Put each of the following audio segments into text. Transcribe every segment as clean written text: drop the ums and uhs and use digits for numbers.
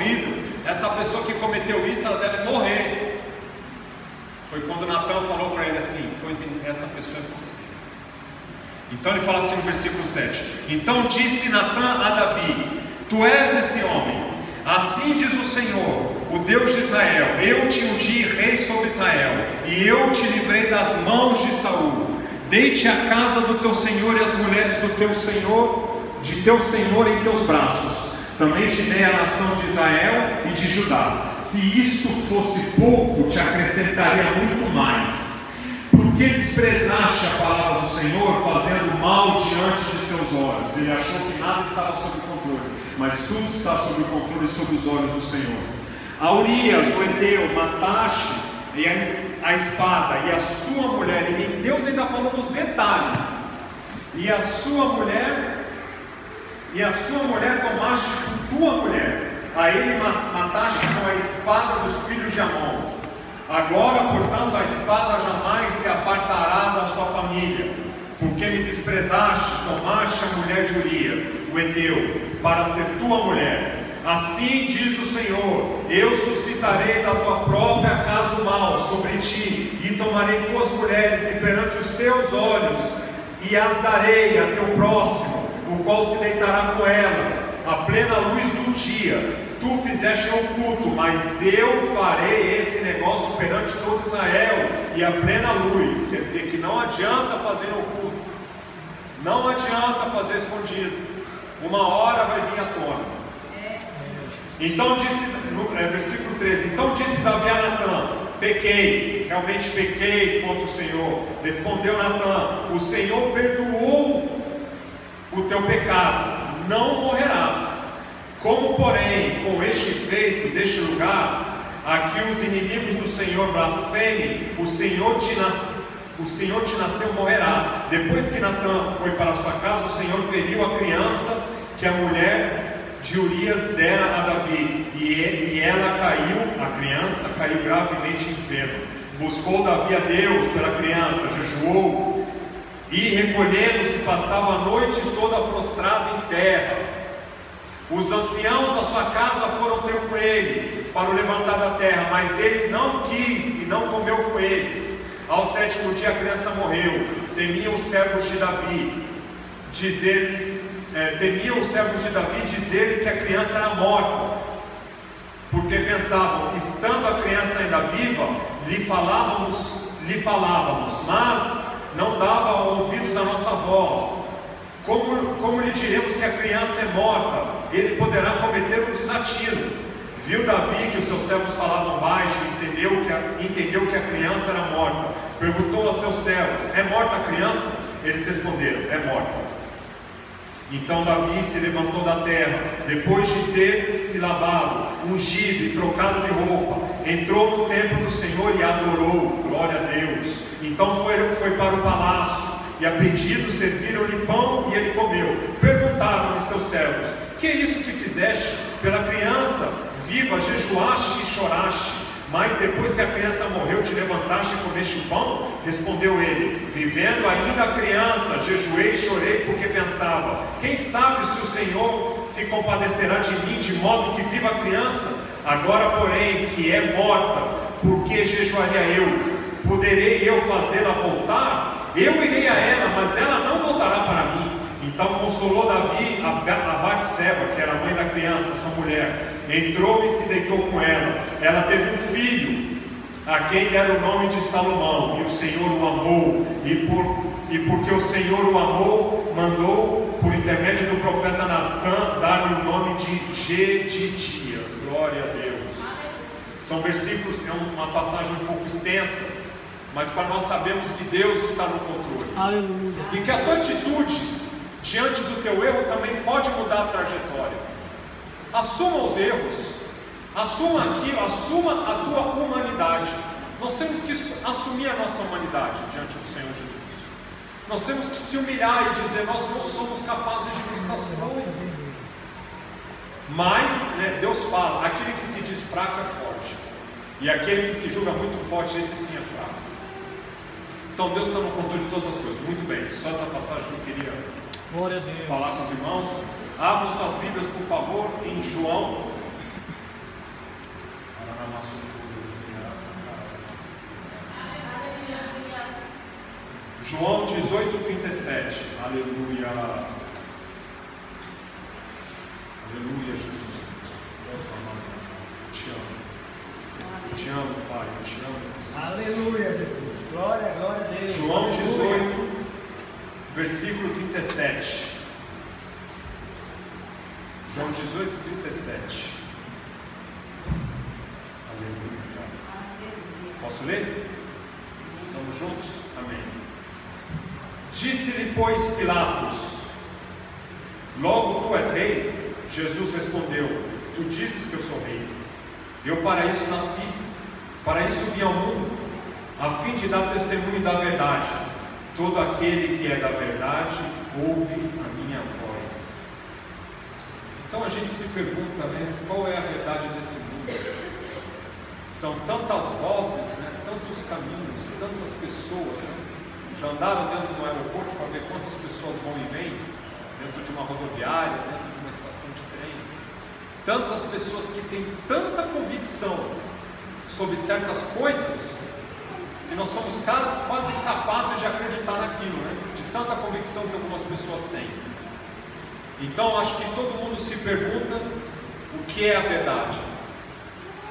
horrível, essa pessoa que cometeu isso, ela deve morrer. Foi quando Natan falou para ele assim: pois essa pessoa é você. Então ele fala assim no versículo 7: então disse Natan a Davi: tu és esse homem. Assim diz o Senhor, o Deus de Israel: eu te ungi rei sobre Israel, e eu te livrei das mãos de Saul. Dei-te a casa do teu senhor e as mulheres do teu senhor, de teu senhor em teus braços. Também te dei a nação de Israel e de Judá. Se isto fosse pouco, te acrescentaria muito mais. Por que desprezaste a palavra do Senhor, fazendo mal diante de seus olhos? Ele achou que nada estava sob controle, mas tudo está sob o controle e sob os olhos do Senhor. A Urias, o Eteu, mataste a espada, e a sua mulher, e Deus ainda falou nos detalhes, e a sua mulher tomaste com tua mulher, a ele mataste com a espada dos filhos de Amon. Agora, portanto, a espada jamais se apartará da sua família, porque me desprezaste, tomaste a mulher de Urias, o Eteu, para ser tua mulher. Assim diz o Senhor: eu suscitarei da tua própria casa o mal sobre ti, e tomarei tuas mulheres, e perante os teus olhos, e as darei a teu próximo, o qual se deitará com elas, à plena luz do dia. Tu fizeste oculto, mas eu farei esse negócio perante todo Israel, e a plena luz. Quer dizer que não adianta fazer oculto, não adianta fazer escondido, uma hora vai vir à tona. Então disse, no versículo 13: então disse Davi a Natã: pequei, realmente pequei contra o Senhor. Respondeu Natã: o Senhor perdoou o teu pecado, não morrerás. Como porém com este feito deste lugar, aqui os inimigos do Senhor blasfemem, o Senhor te nasceu morrerá. Depois que Natã foi para sua casa, o Senhor feriu a criança que a mulher de Urias dera a Davi, e ela caiu, a criança caiu gravemente enferma. Buscou Davi a Deus pela criança, jejuou, e recolhendo-se passava a noite toda prostrado em terra. Os anciãos da sua casa foram ter com ele para o levantar da terra, mas ele não quis e não comeu com eles. Ao sétimo dia a criança morreu. Temiam os servos de Davi dizer que a criança era morta, porque pensavam: estando a criança ainda viva, lhe falávamos, mas não dava ouvidos à nossa voz. Como lhe diremos que a criança é morta? Ele poderá cometer um desatino. Viu Davi que os seus servos falavam baixo, entendeu que a criança era morta. Perguntou a seus servos: é morta a criança? Eles responderam: é morta. Então Davi se levantou da terra, depois de ter se lavado, ungido e trocado de roupa, entrou no templo do Senhor e adorou. Glória a Deus. Então foi para o palácio, e a pedido serviram-lhe pão e ele comeu. Perguntaram-lhe seus servos: que é isso que fizeste? Pela criança viva jejuaste e choraste, mas depois que a criança morreu, te levantaste e comeste o pão? Respondeu ele: vivendo ainda a criança, jejuei e chorei, porque pensava: quem sabe se o Senhor se compadecerá de mim, de modo que viva a criança? Agora, porém, que é morta, por que jejuaria eu? Poderei eu fazê-la voltar? Eu irei a ela, mas ela não voltará para mim. Então consolou Davi a Batseba, que era a mãe da criança, sua mulher. Entrou e se deitou com ela. Ela teve um filho, a quem deram o nome de Salomão, e o Senhor o amou, e porque o Senhor o amou, mandou, por intermédio do profeta Natã, dar-lhe o nome de Jedidias. Glória a Deus. São versículos, é uma passagem um pouco extensa, mas para nós sabemos que Deus está no controle. Aleluia. E que a tua atitude diante do teu erro também pode mudar a trajetória. Assuma os erros, assuma aquilo, assuma a tua humanidade. Nós temos que assumir a nossa humanidade diante do Senhor Jesus. Nós temos que se humilhar e dizer: nós não somos capazes de muitas coisas. Mas Deus fala: aquele que se diz fraco é forte, e aquele que se julga muito forte, esse sim é fraco. Então Deus está no controle de todas as coisas. Muito bem, só essa passagem que eu queria falar com os irmãos. Abram suas Bíblias, por favor, em João João 18:37. Aleluia. Aleluia, Jesus Cristo. Deus amado, eu te amo. Eu te amo, Pai. Eu te amo. Aleluia, Jesus. Glória, glória a Deus. João 18, versículo 37. João 18:37. Aleluia. Posso ler? Estamos juntos? Amém. Disse-lhe, pois, Pilatos: logo tu és rei? Jesus respondeu: tu dizes que eu sou rei. Eu para isso nasci, para isso vim ao mundo, a fim de dar testemunho da verdade. Todo aquele que é da verdade ouve a minha voz. Então a gente se pergunta, né, qual é a verdade desse mundo? São tantas vozes, né, tantos caminhos, tantas pessoas, né? Já andaram dentro do aeroporto para ver quantas pessoas vão e vêm, dentro de uma rodoviária, dentro de uma estação de trem. Tantas pessoas que têm tanta convicção sobre certas coisas, que nós somos quase capazes de acreditar naquilo, né? De tanta convicção que algumas pessoas têm. Então acho que todo mundo se pergunta o que é a verdade.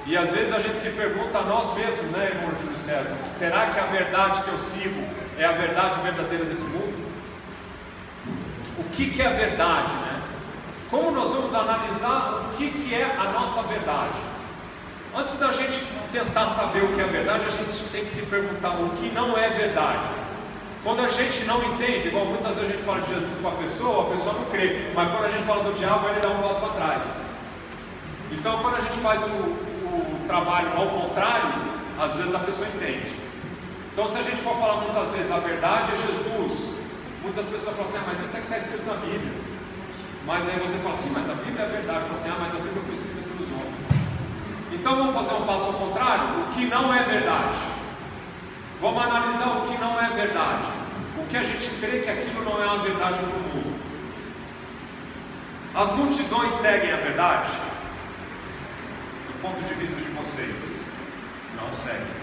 E às vezes a gente se pergunta a nós mesmos, né, irmão Júlio César, será que a verdade que eu sigo é a verdade verdadeira desse mundo? O que é a verdade, né? Como nós vamos analisar o que é a nossa verdade? Antes da gente tentar saber o que é verdade, a gente tem que se perguntar o que não é verdade. Quando a gente não entende, igual muitas vezes a gente fala de Jesus com a pessoa não crê, mas quando a gente fala do diabo, ele dá um passo para trás. Então quando a gente faz o trabalho ao contrário, às vezes a pessoa entende. Então se a gente for falar muitas vezes a verdade é Jesus, muitas pessoas falam assim, mas isso é que está escrito na Bíblia. Mas aí você fala assim, mas a Bíblia é verdade. Fala assim, mas a Bíblia foi escrita pelos homens. Então vamos fazer um passo ao contrário, o que não é verdade. Vamos analisar o que não é verdade. O que a gente crê que aquilo não é a verdade para o mundo. As multidões seguem a verdade? Do ponto de vista de vocês, não seguem.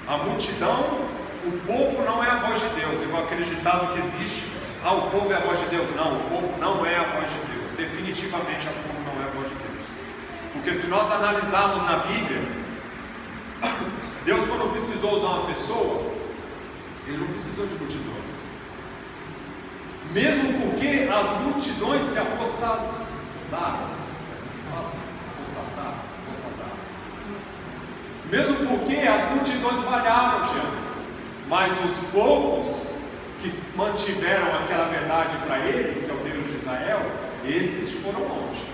A multidão, o povo não é a voz de Deus, igual aquele ditado que existe, o povo é a voz de Deus. Não, o povo não é a voz de Deus. Definitivamente o povo não é a voz de Deus. Porque se nós analisarmos na Bíblia, Deus quando precisou usar uma pessoa, Ele não precisou de multidões. Mesmo porque as multidões se apostasaram. É assim que se fala? Apostasaram. Mesmo porque as multidões falharam, Jean. Mas os poucos que mantiveram aquela verdade para eles, que é o Deus de Israel, esses foram longe.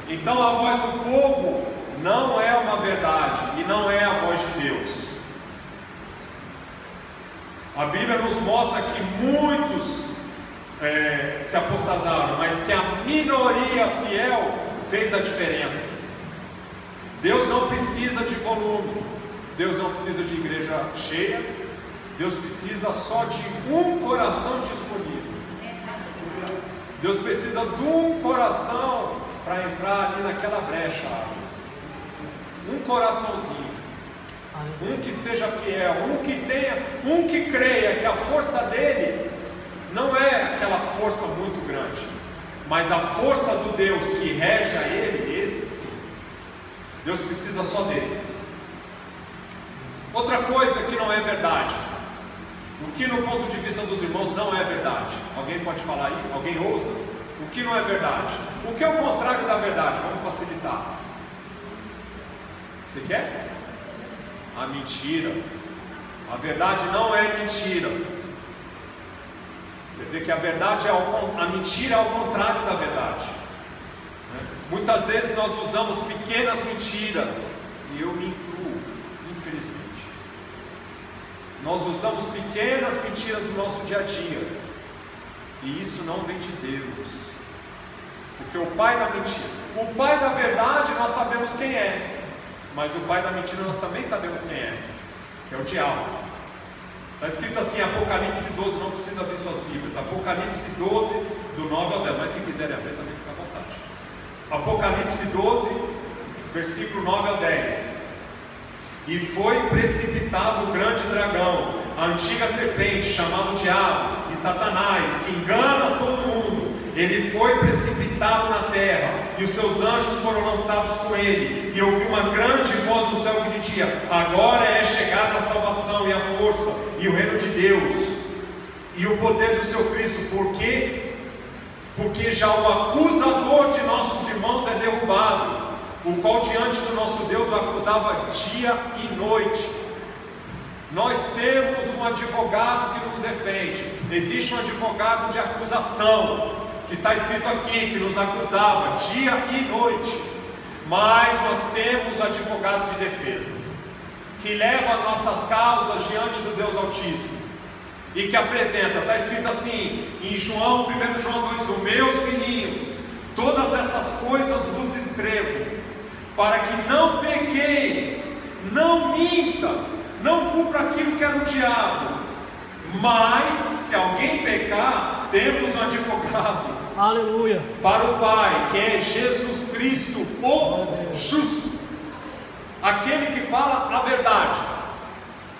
Então a voz do povo não é uma verdade e não é a voz de Deus. A Bíblia nos mostra que muitos se apostasaram, mas que a minoria fiel fez a diferença. Deus não precisa de volume, Deus não precisa de igreja cheia, Deus precisa só de um coração disponível. Deus precisa de um coração para entrar ali naquela brecha. Um coraçãozinho. Um que esteja fiel, um que creia que a força dele não é aquela força muito grande, mas a força do Deus que rege a ele, esse sim. Deus precisa só desse. Outra coisa que não é verdade, o que no ponto de vista dos irmãos não é verdade. Alguém pode falar aí? Alguém ousa? O que não é verdade? O que é o contrário da verdade? Vamos facilitar. Você quer? A mentira. A verdade não é mentira. Quer dizer que a verdade a mentira é ao contrário da verdade. Muitas vezes nós usamos pequenas mentiras, e eu me incluo, infelizmente. Nós usamos pequenas mentiras no nosso dia a dia, e isso não vem de Deus, porque o pai da mentira, o pai da verdade nós sabemos quem é, mas o pai da mentira nós também sabemos quem é, que é o diabo. Está escrito assim, Apocalipse 12, não precisa abrir suas Bíblias, Apocalipse 12, do 9 ao 10, mas se quiserem abrir também fica à vontade. Apocalipse 12, versículo 9 ao 10. E foi precipitado o grande dragão, a antiga serpente, chamado Diabo e Satanás, que engana todo mundo, ele foi precipitado na terra, e os seus anjos foram lançados com ele, e ouvi uma grande voz do céu que dizia: agora é chegada a salvação e a força, e o reino de Deus, e o poder do seu Cristo, porque já o acusador de nossos irmãos é derrubado, o qual diante do nosso Deus o acusava dia e noite. Nós temos um advogado que nos defende. Existe um advogado de acusação, que está escrito aqui, que nos acusava dia e noite. Mas nós temos advogado de defesa, que leva nossas causas diante do Deus Altíssimo, e que apresenta, está escrito assim, em João, 1 João 2:1, meus filhinhos, todas essas coisas vos escrevo, para que não pequeis, não minta, não cumpra aquilo que é do diabo. Mas se alguém pecar, temos um advogado, aleluia, para o Pai, que é Jesus Cristo, o justo, aquele que fala a verdade.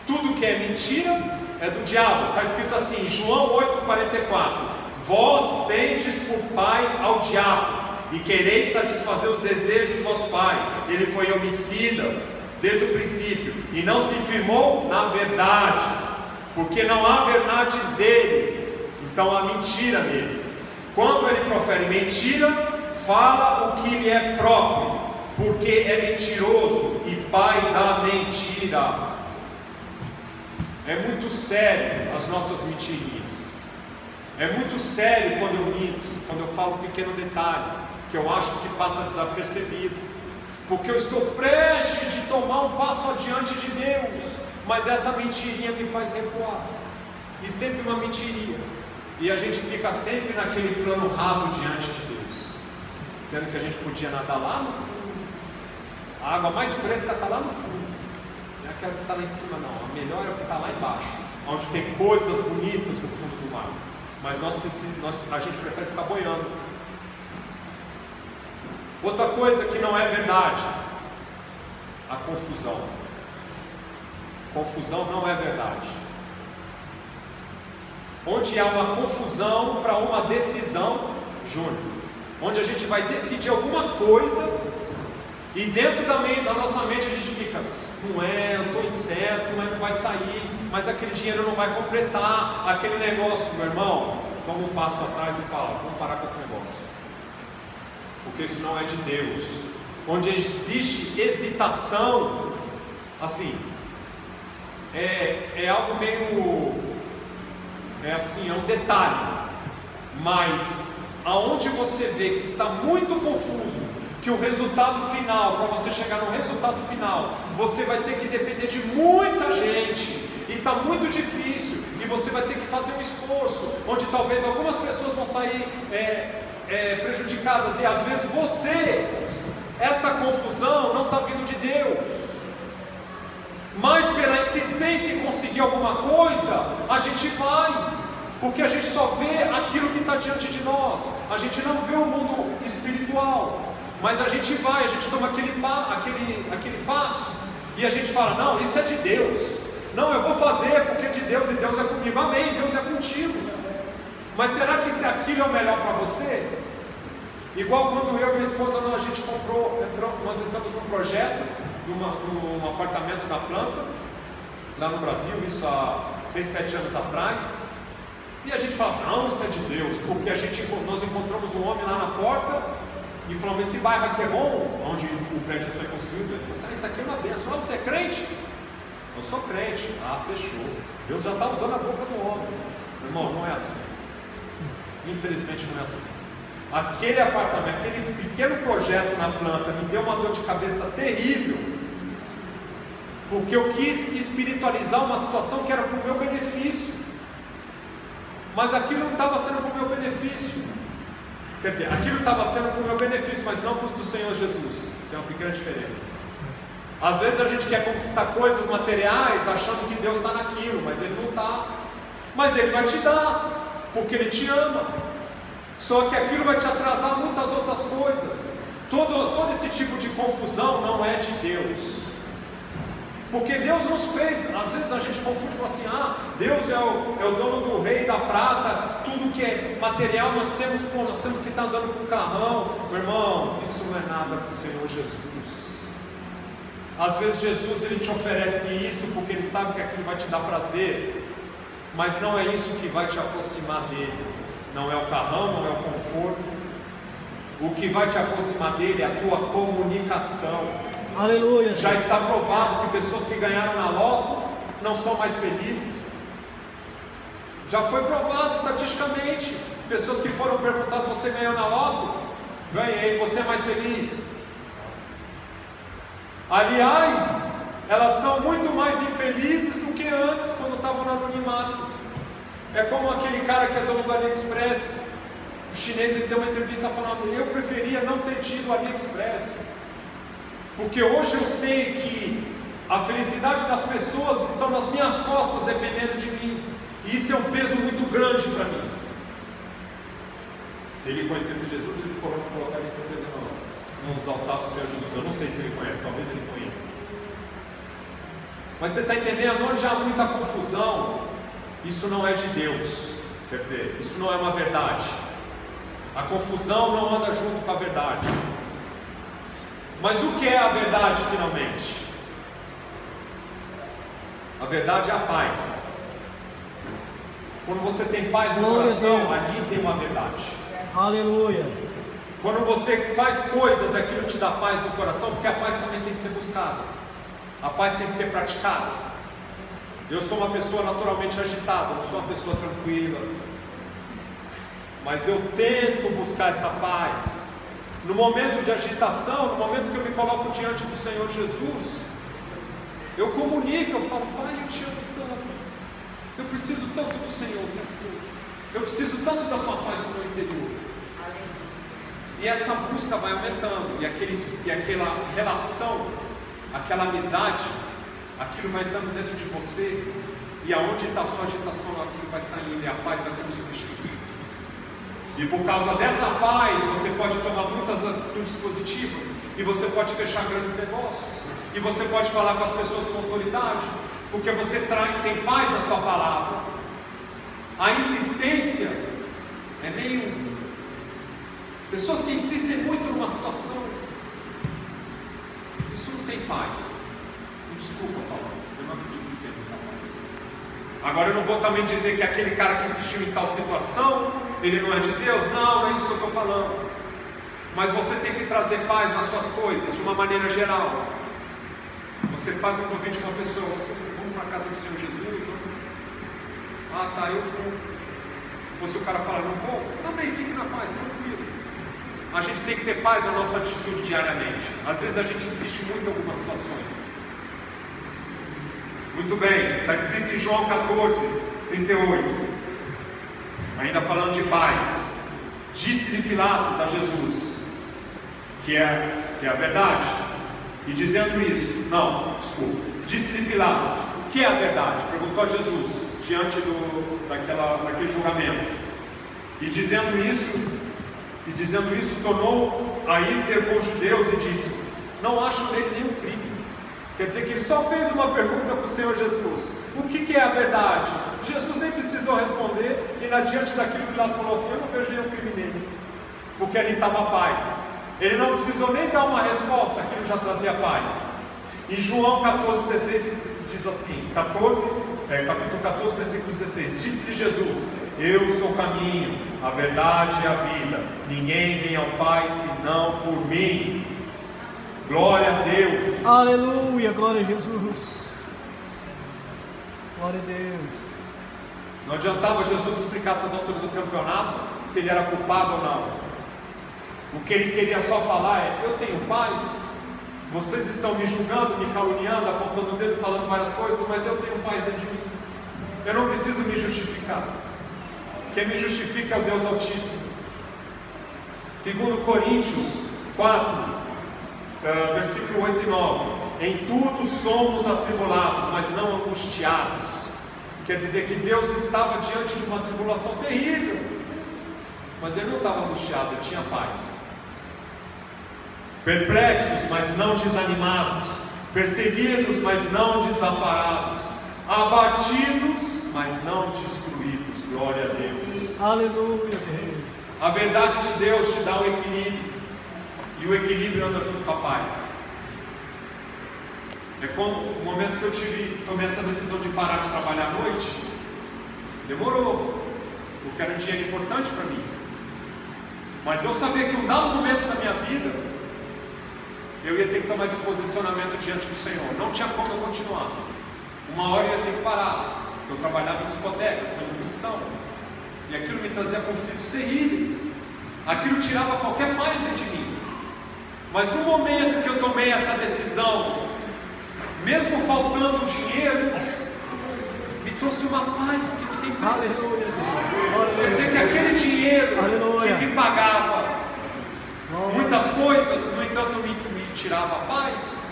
Tudo que é mentira é do diabo. Está escrito assim, João 8,44: vós tendes por pai ao diabo, e quereis satisfazer os desejos do vosso pai. Ele foi homicida desde o princípio, e não se firmou na verdade, porque não há verdade dele, então há mentira nele. Quando ele profere mentira, fala o que lhe é próprio, porque é mentiroso e pai da mentira. É muito sério as nossas mentirinhas. É muito sério quando eu minto, quando eu falo um pequeno detalhe que eu acho que passa desapercebido, porque eu estou prestes de tomar um passo adiante de Deus, mas essa mentirinha me faz recuar, e sempre uma mentirinha, e a gente fica sempre naquele plano raso diante de Deus, sendo que a gente podia nadar lá no fundo. A água mais fresca está lá no fundo, não é aquela que está lá em cima não, a melhor é o que está lá embaixo, onde tem coisas bonitas no fundo do mar, mas a gente prefere ficar boiando. Outra coisa que não é verdade, a confusão. Confusão não é verdade. Onde há uma confusão para uma decisão, Júnior, onde a gente vai decidir alguma coisa, e dentro da nossa mente a gente fica, não é, eu estou incerto, mas não vai sair, mas aquele dinheiro não vai completar, aquele negócio. Meu irmão, toma um passo atrás e fala, vamos parar com esse negócio, porque isso não é de Deus. Onde existe hesitação, assim, é algo meio, assim, é um detalhe, mas aonde você vê que está muito confuso, que o resultado final, para você chegar no resultado final, você vai ter que depender de muita gente, e está muito difícil, e você vai ter que fazer um esforço, onde talvez algumas pessoas vão sair prejudicadas, e às vezes essa confusão não está vindo de Deus, mas pela insistência em conseguir alguma coisa, a gente vai, porque a gente só vê aquilo que está diante de nós, a gente não vê o mundo espiritual, mas a gente vai, a gente toma aquele passo, e a gente fala, não, isso é de Deus, não, eu vou fazer porque é de Deus, e Deus é comigo, amém, Deus é contigo. Mas será que se aquilo é o melhor para você? Igual quando eu e minha esposa, nós entramos num projeto, num apartamento na planta, lá no Brasil, isso há 6, 7 anos atrás, e a gente fala, não, isso é de Deus, porque nós encontramos um homem lá na porta, e falamos, esse bairro aqui é bom, onde o prédio vai ser construído. Ele falou assim, isso aqui é uma bênção. Você é crente? Eu sou crente. Ah, fechou. Deus já está usando a boca do homem. Irmão, não é assim. Infelizmente não é assim. Aquele apartamento, aquele pequeno projeto na planta me deu uma dor de cabeça terrível, porque eu quis espiritualizar uma situação que era para o meu benefício, mas aquilo não estava sendo para o meu benefício. Quer dizer, aquilo estava sendo para o meu benefício, mas não para o do Senhor Jesus. Tem uma pequena diferença. Às vezes a gente quer conquistar coisas materiais achando que Deus está naquilo, mas Ele não está. Mas Ele vai te dar, porque Ele te ama. Só que aquilo vai te atrasar muitas outras coisas. Todo esse tipo de confusão não é de Deus. Porque Deus nos fez, às vezes a gente confunde e fala assim, Deus é o dono do rei da prata, tudo que é material nós temos que estar andando com carrão. Meu irmão, isso não é nada para o Senhor Jesus. Às vezes Jesus ele te oferece isso porque ele sabe que aquilo vai te dar prazer, mas não é isso que vai te aproximar dele. Não é o carrão, não é o conforto. O que vai te aproximar dele é a tua comunicação. Aleluia. Já está provado que pessoas que ganharam na loto não são mais felizes. Já foi provado estatisticamente. Pessoas que foram perguntadas: você ganhou na loto? Ganhei. Você é mais feliz? Aliás, elas são muito mais infelizes do que antes, quando estavam no anonimato. É como aquele cara que é dono do AliExpress. O chinês, ele deu uma entrevista falando: eu preferia não ter tido o AliExpress, porque hoje eu sei que a felicidade das pessoas estão nas minhas costas, dependendo de mim, e isso é um peso muito grande para mim. Se ele conhecesse Jesus, ele colocaria esse peso nos altares do Senhor Jesus. Eu não sei se ele conhece, talvez ele conheça. Mas você está entendendo? Onde há muita confusão, isso não é de Deus. Quer dizer, isso não é uma verdade. A confusão não anda junto com a verdade. Mas o que é a verdade finalmente? A verdade é a paz. Quando você tem paz no coração, ali tem uma verdade. Aleluia. Quando você faz coisas, aquilo te dá paz no coração, porque a paz também tem que ser buscada. A paz tem que ser praticada. Eu sou uma pessoa naturalmente agitada, não sou uma pessoa tranquila, mas eu tento buscar essa paz. No momento de agitação, no momento que eu me coloco diante do Senhor Jesus, eu comunico, eu falo: Pai, eu te amo tanto, eu preciso tanto do Senhor o tempo todo, eu preciso tanto da tua paz no meu interior. E essa busca vai aumentando, e aquela relação, aquela amizade, aquilo vai entrando dentro de você, e aonde está a sua agitação, aquilo vai saindo, e a paz vai sendo substituída. E por causa dessa paz, você pode tomar muitas atitudes positivas, e você pode fechar grandes negócios, e você pode falar com as pessoas com autoridade, porque você tem paz na tua palavra. A insistência é meio... Pessoas que insistem muito numa situação, isso não tem paz. Me desculpa falar, eu não acredito que tem muita paz. Agora eu não vou também dizer que aquele cara que insistiu em tal situação, ele não é de Deus. Não é isso que eu estou falando. Mas você tem que trazer paz nas suas coisas, de uma maneira geral. Você faz um convite com uma pessoa: vamos para a casa do Senhor Jesus? Tá, eu vou. Ou se o cara fala: não vou, também fique na paz, tranquilo. A gente tem que ter paz na nossa atitude diariamente. Às vezes a gente insiste muito em algumas situações. Muito bem, está escrito em João 14, 38. Ainda falando de paz. Disse-lhe Pilatos a Jesus, que é a verdade. E dizendo isso, disse-lhe Pilatos, o que é a verdade? Perguntou a Jesus, diante daquele julgamento. E dizendo isso, tornou a ir ter com os judeus e disse: não acho nele nenhum crime. Quer dizer que ele só fez uma pergunta para o Senhor Jesus: o que é a verdade? Jesus nem precisou responder, e diante daquilo Pilatos falou assim: eu não vejo nenhum crime nele, porque ali estava a paz. Ele não precisou nem dar uma resposta, aquilo já trazia paz. Em João 14,16 diz assim, capítulo 14, versículo 16: disse-lhe Jesus: eu sou o caminho, a verdade e a vida, ninguém vem ao Pai senão por mim. Glória a Deus. Aleluia, glória a Jesus. Glória a Deus. Não adiantava Jesus explicar essas alturas do campeonato se ele era culpado ou não. O que ele queria só falar é: eu tenho paz, vocês estão me julgando, me caluniando, apontando o dedo, falando várias coisas, mas eu tenho paz dentro de mim. Eu não preciso me justificar. Quem me justifica é o Deus Altíssimo. Segundo Coríntios 4, versículo 8 e 9: em tudo somos atribulados, mas não angustiados. Quer dizer que Deus estava diante de uma tribulação terrível, mas ele não estava angustiado, ele tinha paz. Perplexos, mas não desanimados, perseguidos, mas não desamparados, abatidos, mas não destruídos. Glória a Deus. Aleluia, Deus. A verdade de Deus te dá um equilíbrio, e o equilíbrio anda junto com a paz. É como o momento que eu tomei essa decisão de parar de trabalhar à noite, demorou, porque era um dinheiro importante para mim. Mas eu sabia que um dado momento da minha vida, eu ia ter que tomar esse posicionamento diante do Senhor. Não tinha como eu continuar. Uma hora eu ia ter que parar. Eu trabalhava em discoteca, sendo cristão, e aquilo me trazia conflitos terríveis. Aquilo tirava qualquer paz dentro de mim. Mas no momento que eu tomei essa decisão, mesmo faltando dinheiro, me trouxe uma paz que não tem preço. Aleluia. Quer dizer que aquele dinheiro Aleluia. que me pagava muitas coisas, no entanto me tirava a paz.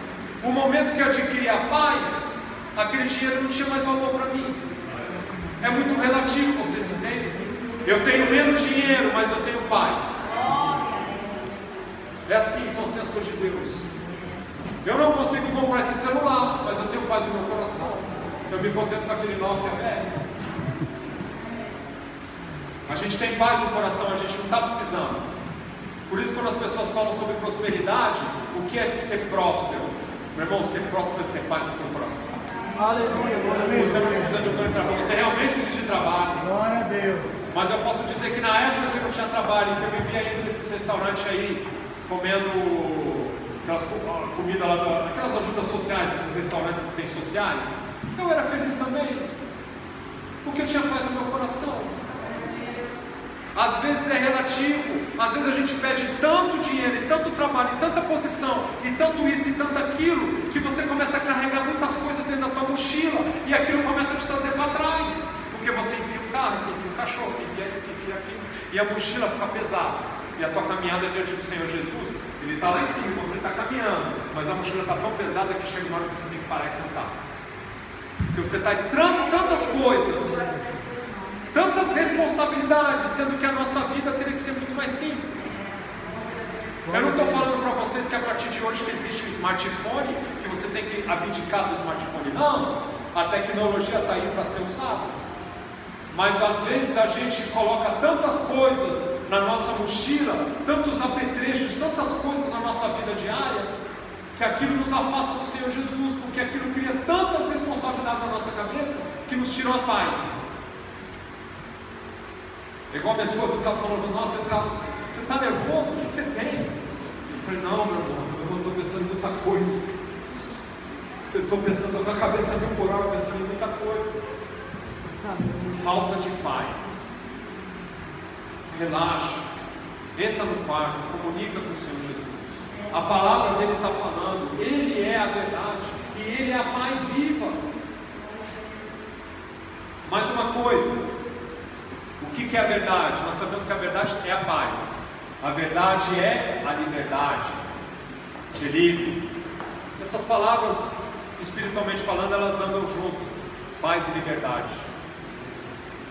O momento que eu adquiri a paz, aquele dinheiro não tinha mais valor para mim. É muito relativo, vocês entendem? Eu tenho menos dinheiro, mas eu tenho paz. É assim, são as coisas de Deus. Eu não consigo comprar esse celular, mas eu tenho paz no meu coração. Eu me contento com aquele Nokia velho. A gente tem paz no coração, a gente não está precisando. Por isso, quando as pessoas falam sobre prosperidade, o que é ser próspero? Meu irmão, ser próspero é ter paz no teu coração. Aleluia, glória a Deus. Você não precisa de um grande trabalho, você realmente precisa de trabalho. Glória a Deus. Mas eu posso dizer que na época que eu não tinha trabalho, que eu vivia indo nesses restaurantes aí, comendo aquelas comida lá, aquelas ajudas sociais, esses restaurantes que tem sociais, eu era feliz também, porque eu tinha paz no meu coração. Às vezes é relativo, às vezes a gente pede tanto dinheiro, e tanto trabalho, e tanta posição, e tanto isso e tanto aquilo, que você começa a carregar muitas coisas dentro da tua mochila, e aquilo começa a te trazer para trás, porque você enfia o carro, você enfia o cachorro, você enfia isso, você enfia aquilo, e a mochila fica pesada. E a tua caminhada diante do Senhor Jesus, Ele está lá em cima, você está caminhando, mas a mochila está tão pesada que chega uma hora que você tem que parar e sentar. Porque você está entrando tantas coisas, tantas responsabilidades, sendo que a nossa vida teria que ser muito mais simples. Eu não estou falando para vocês que a partir de hoje que existe o smartphone, que você tem que abdicar do smartphone. Não, a tecnologia está aí para ser usada. Mas às vezes a gente coloca tantas coisas na nossa mochila, tantos apetrechos, tantas coisas na nossa vida diária, que aquilo nos afasta do Senhor Jesus, porque aquilo cria tantas responsabilidades na nossa cabeça, que nos tirou a paz. É igual a minha esposa estava falando: nossa, você está nervoso? O que você tem? Eu falei: não, meu irmão, eu não estou pensando em muita coisa. Você estou pensando, eu com a cabeça mil por hora pensando em muita coisa. Falta de paz. Relaxa, entra no quarto, comunica com o Senhor Jesus. A palavra dele está falando, Ele é a verdade e Ele é a paz viva. Mais uma coisa, o que é a verdade? Nós sabemos que a verdade é a paz, a verdade é a liberdade, ser livre. Essas palavras, espiritualmente falando, elas andam juntas, paz e liberdade.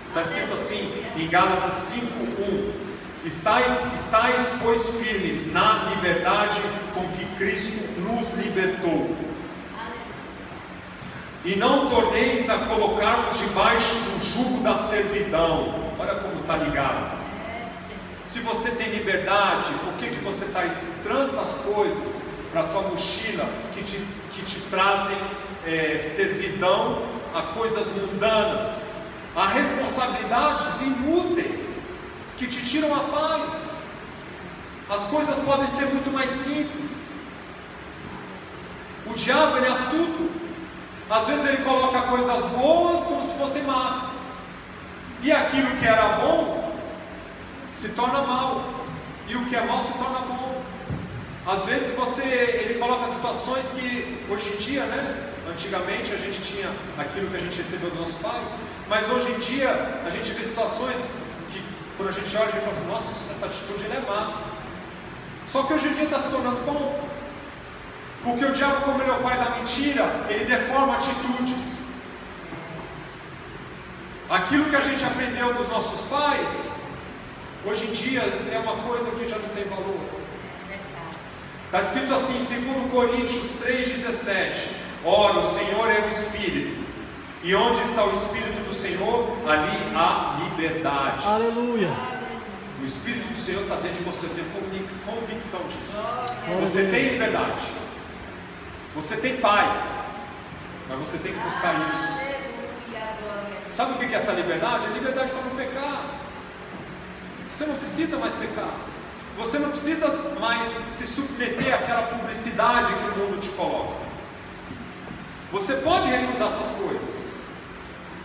Está escrito assim em Gálatas 5:1: estáis, pois, firmes na liberdade com que Cristo nos libertou, e não torneis a colocar-vos debaixo do jugo da servidão. Olha como está ligado. Se você tem liberdade, por que você traz tantas coisas para a tua mochila que te trazem servidão a coisas mundanas, a responsabilidades inúteis que te tiram a paz? As coisas podem ser muito mais simples. O diabo, ele é astuto. Às vezes ele coloca coisas boas como se fossem más, e aquilo que era bom se torna mal, e o que é mal se torna bom. Às vezes ele coloca situações que hoje em dia, né? Antigamente a gente tinha aquilo que a gente recebeu dos nossos pais, mas hoje em dia a gente vê situações que, quando a gente olha, a gente fala assim: nossa, essa atitude é má. Só que hoje em dia está se tornando bom, porque o diabo, como ele é o pai da mentira, ele deforma atitudes. Aquilo que a gente aprendeu dos nossos pais, hoje em dia é uma coisa que já não tem valor. Está escrito assim em 2 Coríntios 3,17: ora, o Senhor é o Espírito, e onde está o Espírito do Senhor, ali há liberdade. Aleluia. O Espírito do Senhor está dentro de você, eu tenho convicção disso. Você tem liberdade, você tem paz, mas você tem que buscar isso. Sabe o que é essa liberdade? É liberdade para não pecar. Você não precisa mais pecar. Você não precisa mais se submeter àquela publicidade que o mundo te coloca. Você pode recusar essas coisas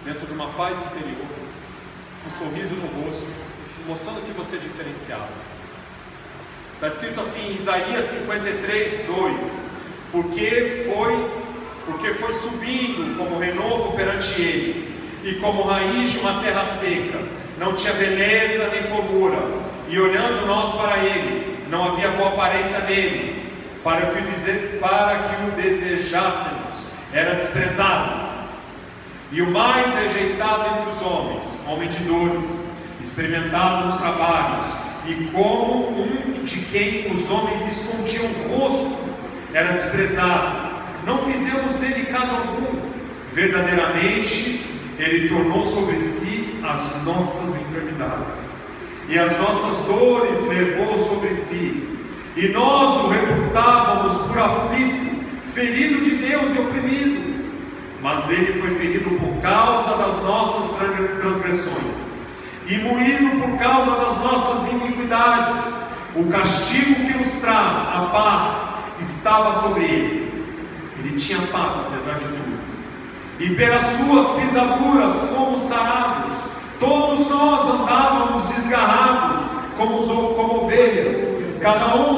dentro de uma paz interior, um sorriso no rosto, mostrando que você é diferenciado. Está escrito assim em Isaías 53:2: porque foi subindo como renovo perante ele, e como raiz de uma terra seca, não tinha beleza nem formura, e olhando nós para ele, não havia boa aparência nele, para que o desejássemos, era desprezado, e o mais rejeitado entre os homens, homem de dores, experimentado nos trabalhos, e como um de quem os homens escondiam o rosto, era desprezado, não fizemos dele caso algum. Verdadeiramente ele tornou sobre si as nossas enfermidades, e as nossas dores levou sobre si, e nós o reputávamos por aflito, ferido de Deus e oprimido. Mas ele foi ferido por causa das nossas transgressões, e moído por causa das nossas iniquidades. O castigo que nos traz a paz estava sobre ele. Ele tinha paz apesar de tudo, e pelas suas pisaduras fomos sarados. Todos nós andávamos desgarrados como ovelhas, cada um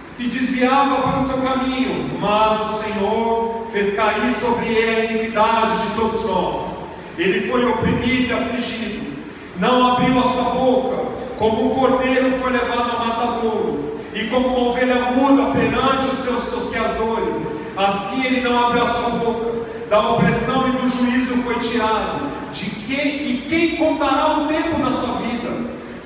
se desviava para o seu caminho, mas o Senhor fez cair sobre ele a iniquidade de todos nós. Ele foi oprimido e afligido, não abriu a sua boca. Como um cordeiro foi levado ao matadouro, e como uma ovelha muda perante os seus tosqueadores, assim ele não abriu a sua boca. Da opressão e do juízo foi tirado. Quem contará o tempo da sua vida?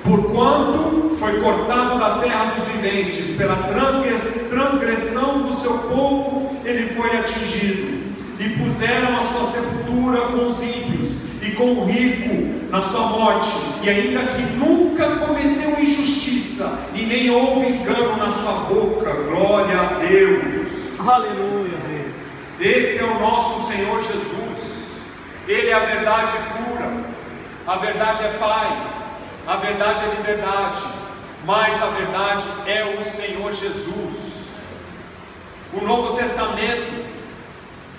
Porquanto foi cortado da terra dos viventes, pela transgressão do seu povo ele foi atingido. E puseram a sua sepultura com os ímpios, e com o rico na sua morte, e ainda que nunca cometeu injustiça, e nem houve engano na sua boca. Glória a Deus. Aleluia, Deus. Esse é o nosso Senhor Jesus. Ele é a verdade pura, a verdade é paz, a verdade é liberdade, mas a verdade é o Senhor Jesus. O Novo Testamento,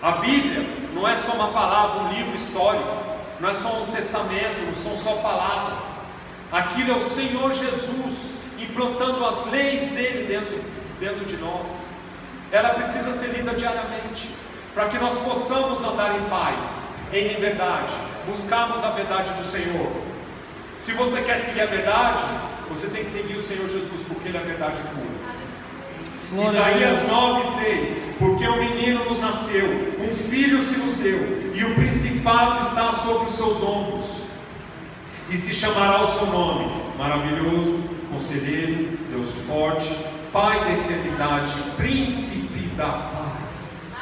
a Bíblia, não é só uma palavra, um livro histórico, não é só um testamento, não são só palavras. Aquilo é o Senhor Jesus implantando as leis dele dentro de nós. Ela precisa ser lida diariamente, para que nós possamos andar em paz, em liberdade, buscarmos a verdade do Senhor. Se você quer seguir a verdade, você tem que seguir o Senhor Jesus, porque ele é a verdade pura. Isaías 9:6: porque um menino nos nasceu, um filho se nos deu, e o principado está sobre os seus ombros, e se chamará o seu nome: Maravilhoso, Conselheiro, Deus Forte, Pai da eternidade, Príncipe da paz.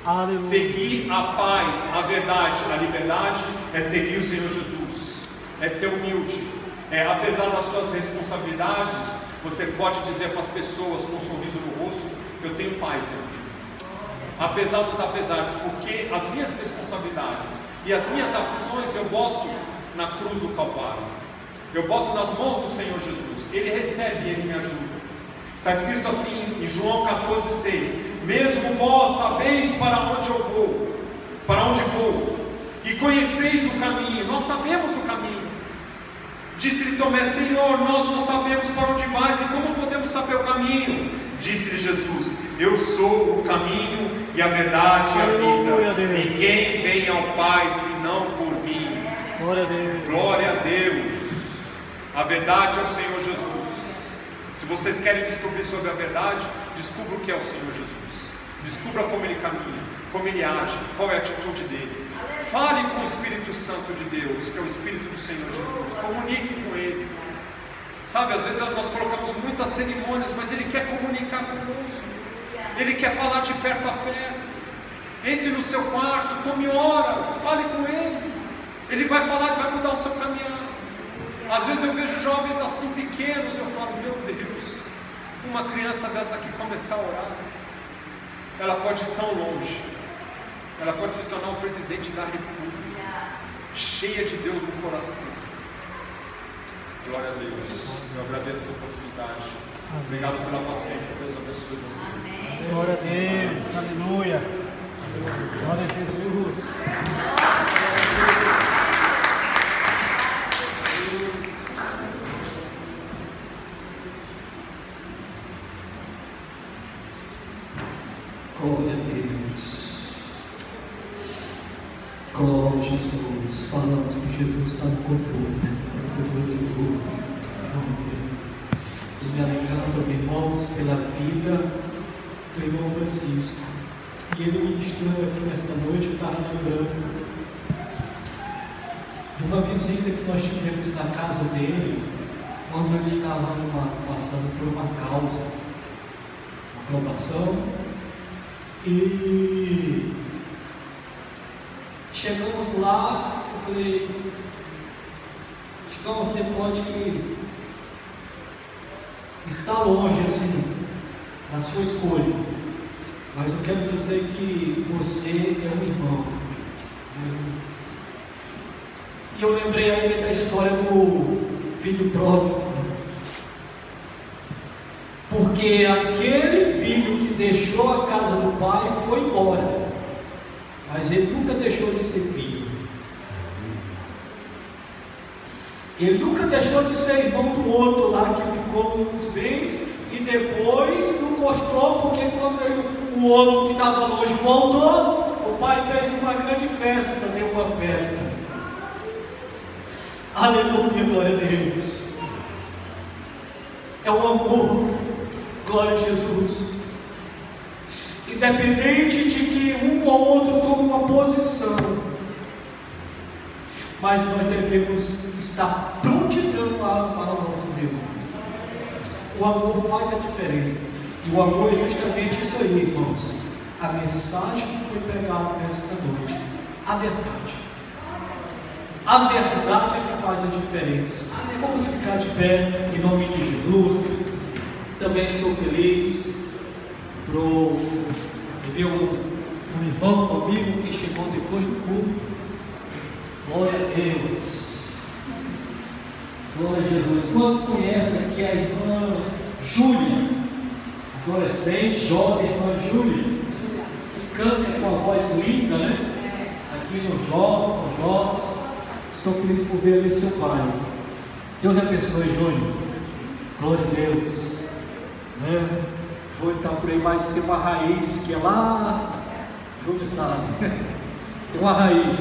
Aleluia. Seguir a paz, a verdade, a liberdade é seguir o Senhor Jesus, é ser humilde. Apesar das suas responsabilidades, você pode dizer para as pessoas com um sorriso no rosto: eu tenho paz dentro de mim. Apesar dos apesares, porque as minhas responsabilidades e as minhas aflições eu boto na cruz do Calvário, eu boto nas mãos do Senhor Jesus. Ele recebe e ele me ajuda. Está escrito assim em João 14:6: mesmo vós sabeis para onde vou, e conheceis o caminho. Nós sabemos o caminho. Disse-lhe Tomé: Senhor, nós não sabemos para onde vais, e como podemos saber o caminho? Disse-lhe Jesus: eu sou o caminho e a verdade e a vida. Ninguém vem ao Pai senão por mim. Glória a Deus. Glória a Deus. A verdade é o Senhor Jesus. Se vocês querem descobrir sobre a verdade, descubra o que é o Senhor Jesus. Descubra como ele caminha, como ele age, qual é a atitude dele. Fale com o Espírito Santo de Deus, que é o Espírito do Senhor Jesus. Comunique com ele. Sabe, às vezes nós colocamos muitas cerimônias, mas Ele quer comunicar conosco. Ele quer falar de perto a perto. Entre no seu quarto, tome horas, fale com Ele. Ele vai falar e vai mudar o seu caminhar. Às vezes eu vejo jovens assim pequenos, eu falo, meu Deus, uma criança dessa aqui começar a orar, ela pode ir tão longe, ela pode se tornar o presidente da república, cheia de Deus no coração. Glória a Deus, eu agradeço a oportunidade. Obrigado pela paciência, Deus abençoe vocês. Glória a Deus, aleluia. Glória a Jesus. Glória a Deus. Glória a Jesus. Falamos que Jesus está no controle, né? Está no controle de tudo. E me alegrando, irmãos, pela vida do irmão Francisco. E ele ministrou aqui nesta noite, eu estava lembrando de uma visita que nós tivemos na casa dele, quando ele estava passando por uma causa, uma provação. E chegamos lá, eu falei, Chicão, você pode estar longe assim, na sua escolha, mas eu quero dizer que você é um irmão. E eu lembrei ainda da história do filho pródigo, porque aquele filho que deixou a casa do pai foi embora, mas ele nunca deixou de ser filho. Ele nunca deixou de ser irmão do outro lá que ficou nos bens e depois não gostou, porque quando o outro que estava longe voltou, o pai fez uma grande festa, deu uma festa. Aleluia, glória a Deus. É o amor. Glória a Jesus. Independente de que um ou outro tome uma posição, mas nós devemos estar prontidão para os nossos irmãos. O amor faz a diferença. E o amor é justamente isso aí, irmãos. A mensagem que foi pregada nesta noite. A verdade. A verdade é que faz a diferença. Vamos ficar de pé em nome de Jesus. Também estou feliz por ver um irmão, um amigo que chegou depois do culto. Glória a Deus. Glória a Jesus. Quantos conhecem aqui a irmã Júlia? Adolescente, jovem, irmã Júlia, que canta com a voz linda, né? Aqui no jovens. Estou feliz por ver ali seu pai. Deus abençoe, Júnior. Glória a Deus. Júnior está por aí, mas tem uma raiz que é lá. Júnior sabe. Tem uma raiz.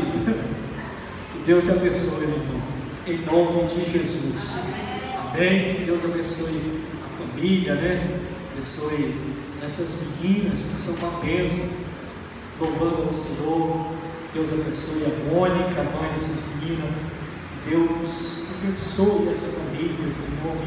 Que Deus te abençoe, meu irmão. Em nome de Jesus. Amém. Que Deus abençoe a família, né? Abençoe essas meninas que são uma bênção. Louvando ao Senhor. Deus abençoe a Mônica, a mãe dessas meninas. Deus abençoe as famílias, em nome